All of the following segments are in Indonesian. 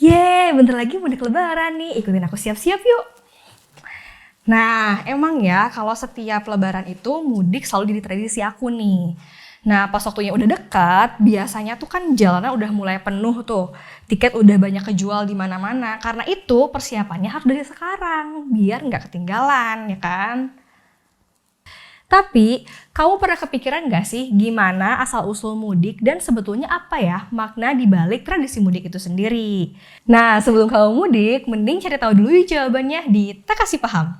Yeay, bentar lagi mudik lebaran nih, ikutin aku siap-siap yuk. Nah, emang ya kalau setiap lebaran itu mudik selalu jadi tradisi aku nih. Nah, pas waktunya udah dekat, biasanya tuh kan jalanan udah mulai penuh tuh. Tiket udah banyak kejual di mana-mana. Karena itu persiapannya harus dari sekarang, biar nggak ketinggalan, ya kan? Tapi, kamu pernah kepikiran nggak sih gimana asal-usul mudik dan sebetulnya apa ya makna di balik tradisi mudik itu sendiri? Nah, sebelum kamu mudik, mending cari tahu dulu yuk jawabannya di Tak Kasih Paham.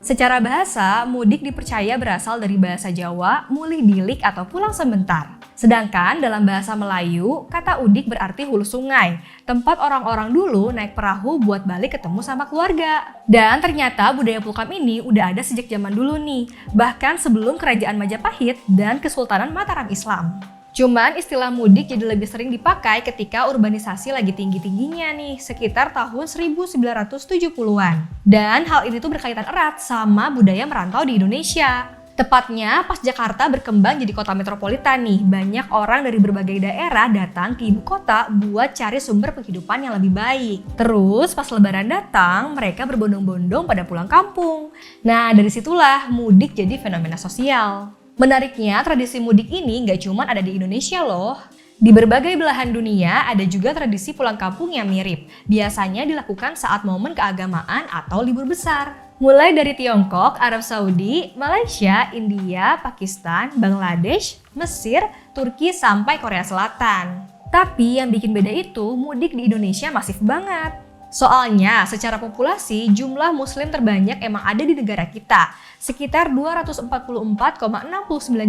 Secara bahasa, mudik dipercaya berasal dari bahasa Jawa, mulih dilik atau pulang sebentar. Sedangkan dalam bahasa Melayu, kata udik berarti hulu sungai, tempat orang-orang dulu naik perahu buat balik ketemu sama keluarga. Dan ternyata budaya pulkam ini udah ada sejak zaman dulu nih, bahkan sebelum kerajaan Majapahit dan Kesultanan Mataram Islam. Cuman istilah mudik jadi lebih sering dipakai ketika urbanisasi lagi tinggi-tingginya nih, sekitar tahun 1970-an. Dan hal ini tuh berkaitan erat sama budaya merantau di Indonesia. Tepatnya pas Jakarta berkembang jadi kota metropolitan nih, banyak orang dari berbagai daerah datang ke ibu kota buat cari sumber penghidupan yang lebih baik. Terus pas lebaran datang, mereka berbondong-bondong pada pulang kampung. Nah, dari situlah mudik jadi fenomena sosial. Menariknya, tradisi mudik ini nggak cuma ada di Indonesia loh. Di berbagai belahan dunia ada juga tradisi pulang kampung yang mirip. Biasanya dilakukan saat momen keagamaan atau libur besar. Mulai dari Tiongkok, Arab Saudi, Malaysia, India, Pakistan, Bangladesh, Mesir, Turki, sampai Korea Selatan. Tapi yang bikin beda itu, mudik di Indonesia masif banget. Soalnya, secara populasi, jumlah muslim terbanyak emang ada di negara kita. Sekitar 244,69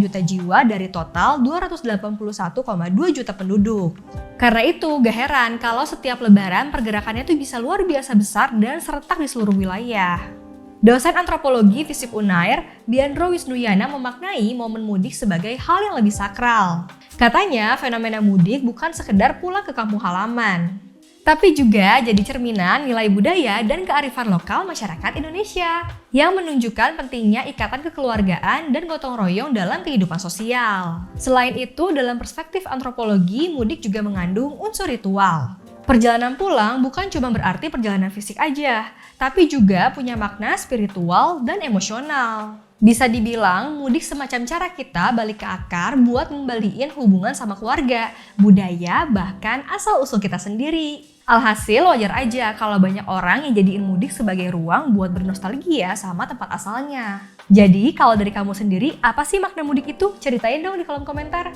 juta jiwa dari total 281,2 juta penduduk. Karena itu, gak heran kalau setiap lebaran pergerakannya tuh bisa luar biasa besar dan serentak di seluruh wilayah. Dosen antropologi FISIP Unair, Diandro Wisnuyana memaknai momen mudik sebagai hal yang lebih sakral. Katanya, fenomena mudik bukan sekedar pulang ke kampung halaman, tapi juga jadi cerminan nilai budaya dan kearifan lokal masyarakat Indonesia yang menunjukkan pentingnya ikatan kekeluargaan dan gotong royong dalam kehidupan sosial. Selain itu, dalam perspektif antropologi, mudik juga mengandung unsur ritual. Perjalanan pulang bukan cuma berarti perjalanan fisik aja, tapi juga punya makna spiritual dan emosional. Bisa dibilang, mudik semacam cara kita balik ke akar buat membalikin hubungan sama keluarga, budaya, bahkan asal-usul kita sendiri. Alhasil wajar aja kalau banyak orang yang jadiin mudik sebagai ruang buat bernostalgia sama tempat asalnya. Jadi kalau dari kamu sendiri, apa sih makna mudik itu? Ceritain dong di kolom komentar.